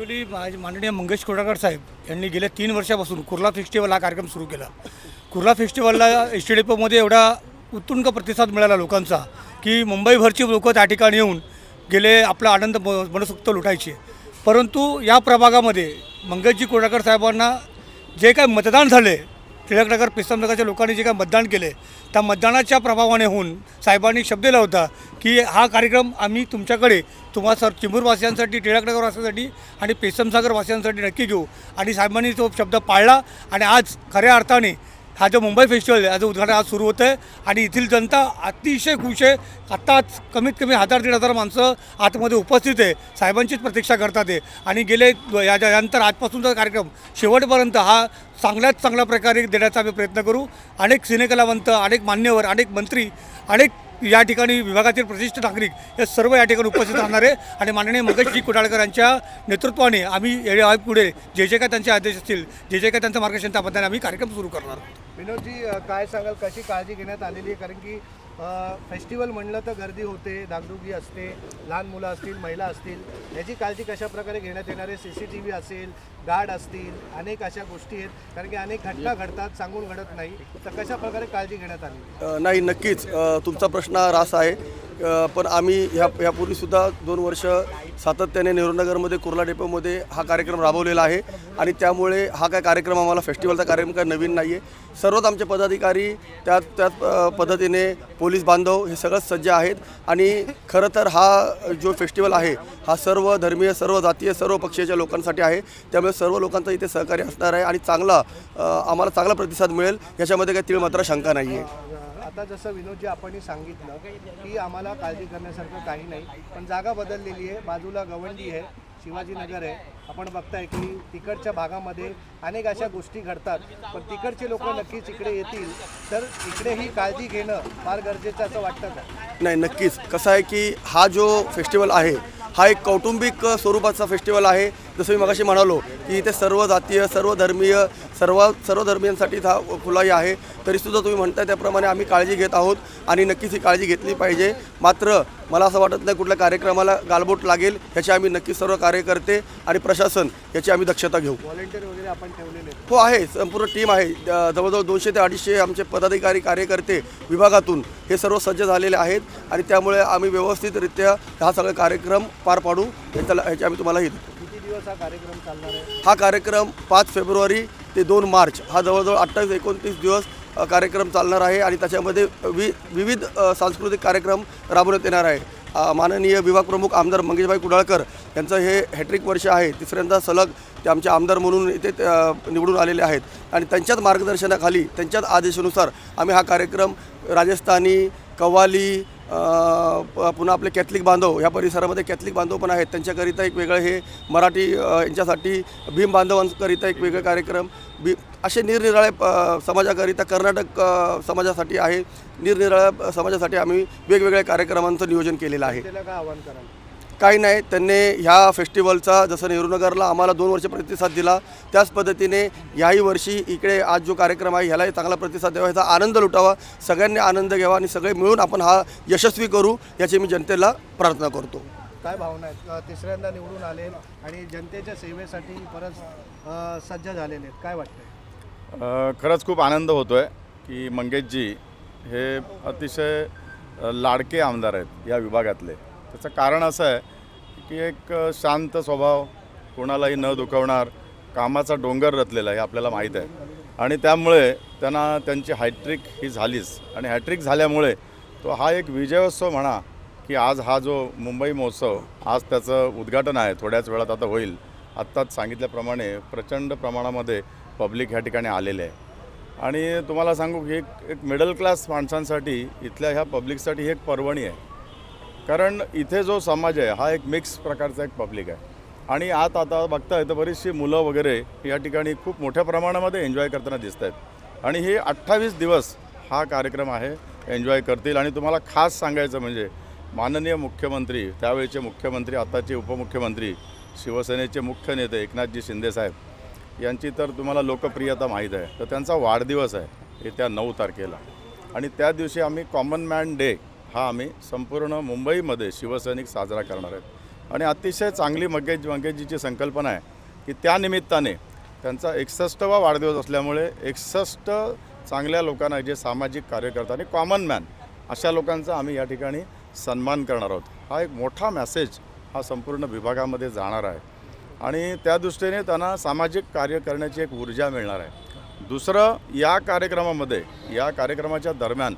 Actually माननीय मंगेश कोडाकर साहेब यांनी गेल्या 3 वर्षापासून कुर्ला फेस्टिवल हा कार्यक्रम सुरू केला। कुर्ला फेस्टिवलला एस टी डेपोमध्ये एवढा उत्तुंग प्रतिसाद मिळाला लोकांचा की मुंबईभरची लोकं त्या ठिकाणी येऊन गेले आपला आनंद मनसोक्त लुटायचे। परंतु या प्रभागामध्ये मंगेशजी कोडाकर साहेबांना जे काय मतदान झाले, टिळकनगर पेस्तमनगरच्या लोकांनी जे काय मतदान केले, त्या मतदानाच्या प्रभावाने होऊन साहेबांनी शब्द दिला होता की हा कार्यक्रम आम्ही तुमच्याकडे तुम्हा चिमूरवासियांसाठी, टिळकनगरवासियांसाठी आणि पेस्तमसागरवासियांसाठी नक्की घेऊ। आणि साहेबांनी तो शब्द पाळला आणि आज खऱ्या अर्थाने हा जो मुंबई फेस्टिवल याचं उद्घाटन आज सुरू होतं आहे आणि येथील जनता अतिशय खुश आहे। आत्ताच कमीत कमी 1000-1500 माणसं आतमध्ये उपस्थित आहे, साहेबांचीच प्रतीक्षा करतात आहे आणि गेले यानंतर आजपासूनचा कार्यक्रम शेवटपर्यंत हा चांगल्यात चांगल्या प्रकारे देण्याचा आम्ही प्रयत्न करू। अनेक सिनेकलावंत, अनेक मान्यवर, अनेक मंत्री, अनेक या ठिकाणी विभागातील प्रतिष्ठित नागरिक हे सर्व या ठिकाणी उपस्थित राहणार आहे आणि माननीय मंगेशजी कोडाळकर यांच्या नेतृत्वाने आम्ही पुढे जे जे काय त्यांचे आदेश असतील, जे जे काय त्यांचं मार्गदर्शन त्या पद्धतीने आम्ही कार्यक्रम सुरू करणार आहोत। विनोदजी, काय सांगाल, कशी काळजी घेण्यात आलेली आहे? कारण की फेस्टिवल म्हणलं तर गर्दी होते, डागडुगी असते, लहान मुलं असतील, महिला असतील, याची काळजी कशा प्रकारे घेण्यात येणार आहे? CCTV असेल, गार्ड असतील, अनेक अशा गोष्टी आहेत, कारण की अनेक घटना घडतात, सांगून घडत नाही, तर कशा प्रकारे काळजी घेण्यात आली? नाही, नक्कीच तुमचा प्रश्न रास आहे, पण आम्ही यापूर्वीसुद्धा 2 वर्ष सातत्याने नेहरूनगरमध्ये कुर्ला डेपोमध्ये हा कार्यक्रम राबवलेला आहे आणि त्यामुळे हा काय कार्यक्रम आम्हाला फेस्टिवलचा कार्यक्रम काय नवीन नाही आहे। सर्वच आमचे पदाधिकारी त्याच पद्धतीने पोलीस बांधव हे सगळंच सज्ज आहेत आणि खरं तर हा जो फेस्टिवल आहे हा सर्व धर्मीय, सर्व जातीय, सर्व पक्षीयाच्या लोकांसाठी आहे। त्यामुळे सर्व लोकांचं इथे सहकार्य असणार आहे आणि आम्हाला चांगला प्रतिसाद मिळेल याच्यामध्ये काही तीळमात्र शंका नाही आहे। आता जसं विनोदजी आपणही सांगितलं की आम्हाला काळजी करण्यासारखं काही नाही, पण जागा बदललेली आहे, बाजूला गवंडी आहे, शिवाजीनगर आहे, आपण बघताय की तिकडच्या भागामध्ये अनेक अशा गोष्टी घडतात, पण तिकडचे लोक नक्कीच इकडे येतील, तर इकडे ही काळजी घेणं फार गरजेचं असं वाटतं का? नाही, नक्कीच कसं आहे की हा जो फेस्टिवल आहे हा एक कौटुंबिक स्वरूपाचा फेस्टिवल आहे। जसं मी मगाशी म्हणालो की इथे सर्व जातीय, सर्व धर्मीय, सर्व धर्मियांसाठी हा खुलाही आहे, तरीसुद्धा तुम्ही म्हणताय त्याप्रमाणे आम्ही काळजी घेत आहोत आणि नक्कीच ही काळजी घेतली पाहिजे। मात्र मला असं वाटत नाही कुठल्या कार्यक्रमाला गालबोट लागेल, याची आम्ही नक्कीच सर्व कार्यकर्ते आणि प्रशासन याची आम्ही दक्षता घेऊ। व्हॉलेंटियर वगैरे आपण ठेवलेले? हो आहे, संपूर्ण टीम आहे, जवळजवळ 200 ते 250 आमचे पदाधिकारी, कार्यकर्ते विभागातून हे सर्व सज्ज झालेले आहेत आणि त्यामुळे आम्ही व्यवस्थितरित्या हा सगळा कार्यक्रम पार पाडू याची आम्ही तुम्हाला किती दिवस हा कार्यक्रम चालणार आहे? हा कार्यक्रम 5 फेब्रुवारी ते 2 मार्च हा जवळजवळ 28-29 दिवस कार्यक्रम चालणार आहे आणि त्याच्यामध्ये विविध सांस्कृतिक कार्यक्रम राबवण्यात येणार आहे। माननीय विभाग प्रमुख आमदार मंगेशभाई कुडाळकर यांचं हे हॅट्रिक वर्ष आहे, तिसऱ्यांदा सलग ते आमचे आमदार म्हणून इथे निवडून आलेले आहेत आणि त्यांच्याच मार्गदर्शनाखाली, त्यांच्याच आदेशानुसार आम्ही हा कार्यक्रम राजस्थानी, कव्वाली, पुन्हा आपले कॅथलिक बांधव, ह्या परिसरामध्ये कॅथलिक बांधव पण आहेत, त्यांच्याकरिता एक वेगळं, हे मराठी यांच्यासाठी भीम बांधवांकरिता एक वेगळं कार्यक्रम, असे निरनिराळ्या समाजाकरिता, कर्नाटक समाजासाठी आहे, निरनिराळ्या समाजासाठी आम्ही वेगवेगळ्या कार्यक्रमांचं नियोजन केलेलं आहे। त्याला काय आव्हान कराल? काही नाही, त्यांनी ह्या फेस्टिवलचा जसं नेहरूनगरला आम्हाला 2 वर्ष प्रतिसाद दिला, त्याच पद्धतीने याही वर्षी इकडे आज जो कार्यक्रम आहे ह्यालाही चांगला प्रतिसाद द्यावा, ह्याचा आनंद लुटावा, सगळ्यांनी आनंद घ्यावा आणि सगळे मिळून आपण हा यशस्वी करू याची मी जनतेला प्रार्थना करतो। काय भावना आहेत? तिसऱ्यांदा निवडून आले आणि जनतेच्या सेवेसाठी परत सज्ज झालेले आहेत, काय वाटतंय? खरंच खूप आनंद होतो आहे की मंगेशजी हे अतिशय लाडके आमदार आहेत या विभागातले। त्याचं कारण असं आहे की एक शांत स्वभाव, कोणालाही न दुखवणार, कामाचा डोंगर रचलेला आहे आपल्याला माहीत आहे आणि त्यामुळे त्यांची हॅट्रिक ही झालीच आणि हॅट्रिक झाल्यामुळे तो हा एक विजयोत्सव म्हणा की आज हा जो मुंबई महोत्सव, आज त्याचं उद्घाटन आहे, थोड्याच वेळात आता होईल। आत्ताच सांगितल्याप्रमाणे प्रचंड प्रमाणामध्ये पब्लिक ह्या ठिकाणी आलेले आहे आणि तुम्हाला सांगू की एक मिडल क्लास माणसांसाठी, इथल्या ह्या पब्लिकसाठी ही एक पर्वणी आहे, कारण इथे जो समाज आहे हा एक मिक्स प्रकारचा एक पब्लिक आहे आणि आता बघताय तर बरीचशी मुलं वगैरे या ठिकाणी खूप मोठ्या प्रमाणामध्ये एन्जॉय करताना दिसत आहेत आणि हे 28 दिवस हा कार्यक्रम आहे, एन्जॉय करतील। आणि तुम्हाला खास सांगायचं म्हणजे माननीय मुख्यमंत्री, त्यावेळेचे मुख्यमंत्री, आताचे उपमुख्यमंत्री, शिवसेनेचे मुख्य नेते एकनाथजी शिंदे साहेब यांची तर तुम्हाला लोकप्रियता माहीत आहे, तर त्यांचा वाढदिवस आहे येत्या 9 तारखेला आणि त्या दिवशी आम्ही कॉमन मॅन डे हा आम्ही संपूर्ण मुंबईमध्ये शिवसैनिक साजरा करणार आहेत। आणि अतिशय चांगली मंगेशजीची संकल्पना आहे की त्यानिमित्ताने त्यांचा 61वा वाढदिवस असल्यामुळे 61 चांगल्या लोकांना जे सामाजिक कार्यकर्ता आणि कॉमन मॅन अशा लोकांचा आम्ही या ठिकाणी सन्मान करणार आहोत. हा एक मोठा मेसेज हा संपूर्ण विभागामध्ये जाणार आहे आणि त्या दृष्टीने त्यांना सामाजिक कार्य करण्याची एक ऊर्जा मिळणार आहे. दुसरं, या कार्यक्रमाच्या दरम्यान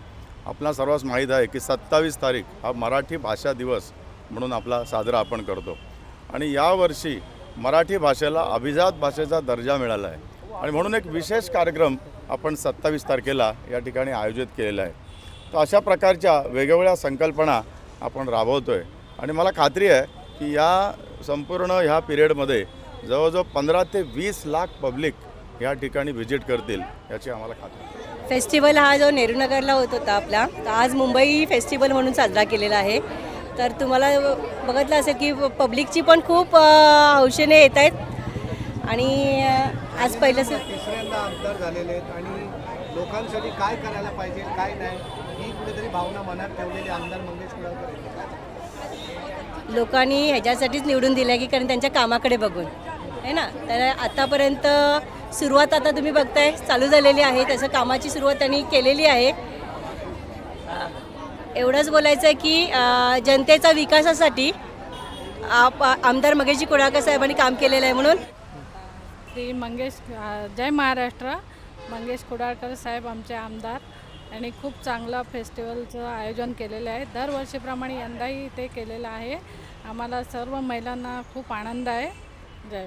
आपला सर्वांस माहीत आहे की 27 तारीख हा मराठी भाषा दिवस म्हणून आपला साजरा आपण करतो आणि यावर्षी मराठी भाषेला अभिजात भाषेचा दर्जा मिळाला आहे आणि म्हणून एक विशेष कार्यक्रम आपण 27 तारखेला या ठिकाणी आयोजित केलेला आहे. तर अशा प्रकारच्या वेगवेगळ्या संकल्पना आपण राबवतो आहे आणि मला खात्री आहे की या संपूर्ण ह्या पिरियडमध्ये जवळजवळ 15 ते 20 लाख पब्लिक या ठिकाणी व्हिजिट करतील याची आम्हाला खात्री आहे. फेस्टिवल हा जो नेहरूनगरला होत होता आपला, तर आज मुंबई फेस्टिवल म्हणून साजरा केलेला आहे. तर तुम्हाला बघितलं असेल की पब्लिकची पण खूप हौशेने येत आहेत आणि आज पहिलंच तिसऱ्यांदा आमदार झालेले आहेत आणि लोकांसाठी काय करायला पाहिजे काय नाही ही कुठेतरी भावना मनात ठेवलेली आमदार मंगेश कुडाळकर आहेत. लोकांनी ह्याच्यासाठीच निवडून दिलं आहे की कारण त्यांच्या कामाकडे बघून आहे ना. तर आतापर्यंत सुरुवात आता तुम्ही बघताय चालू झालेली आहे, त्याचं कामाची सुरुवात त्यांनी केलेली आहे. एवढंच बोलायचं आहे की जनतेचा विकासासाठी आमदार मंगेशजी कुडाळकर साहेबांनी काम केलेलं आहे. म्हणून श्री मंगेश जय महाराष्ट्र. मंगेश कुडाळकर साहेब आमचे आमदार आणि खूप चांगलं फेस्टिवलचं आयोजन केलेलं आहे. दरवर्षीप्रमाणे यंदाही ते केलेलं आहे. आम्हाला सर्व महिलांना खूप आनंद आहे. जय.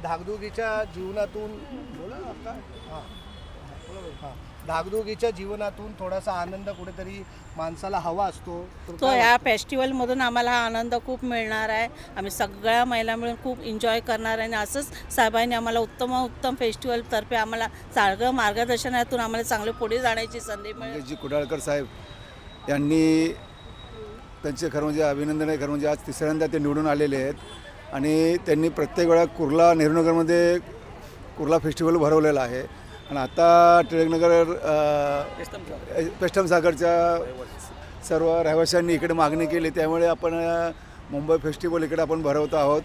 धाकधुकीच्या जीवनातून धाकधुकीच्या जीवनातून थोडासा आनंद कुठेतरी माणसाला हवा असतो. तो या फेस्टिवलमधून आम्हाला हा आनंद खूप मिळणार आहे. आम्ही सगळ्या महिला मिळून खूप एन्जॉय करणार आहे आणि असंच साहेबांनी आम्हाला उत्तम फेस्टिवलतर्फे आम्हाला चांगलं मार्गदर्शनातून आम्हाला चांगले पुढे जाण्याची संधी मिळेल. मंगेशजी कुडाळकर साहेब यांनी त्यांचे खरं म्हणजे अभिनंदन आहे. खरं म्हणजे आज तिसऱ्यांदा ते निवडून आलेले आहेत आणि त्यांनी प्रत्येक वेळा कुर्ला नेहरूनगरमध्ये कुर्ला फेस्टिवल भरवलेला आहे आणि आता टिळकनगर पेस्टम सागरच्या सर्व रहिवाशांनी इकडे मागणी केली, त्यामुळे आपण मुंबई फेस्टिवल इकडे आपण भरवतो आहोत.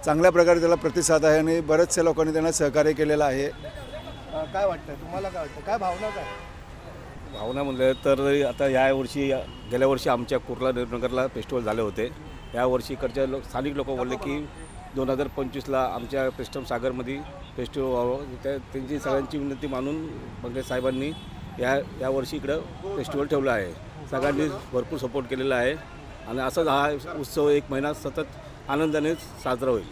चांगल्या प्रकारे त्याला प्रतिसाद आहे आणि बरेचशा लोकांनी त्यांना सहकार्य केलेलं आहे. काय वाटतं तुम्हाला, काय वाटतं, काय भावना काय? भावना म्हणलं तर आता गेल्या वर्षी आमच्या कुर्ला नेहरूनगरला फेस्टिवल झाले होते. यावर्षी इकडच्या स्थानिक लोक बोलले की 2025ला आमच्या पेस्टम सागरमध्ये फेस्टिवल व्हावं. त्यांची सगळ्यांची विनंती मानून मंगेश साहेबांनी यावर्षी इकडं फेस्टिवल ठेवलं आहे. सगळ्यांनी भरपूर सपोर्ट केलेला आहे आणि असंच हा उत्सव 1 महिना सतत आनंदाने साजरा होईल.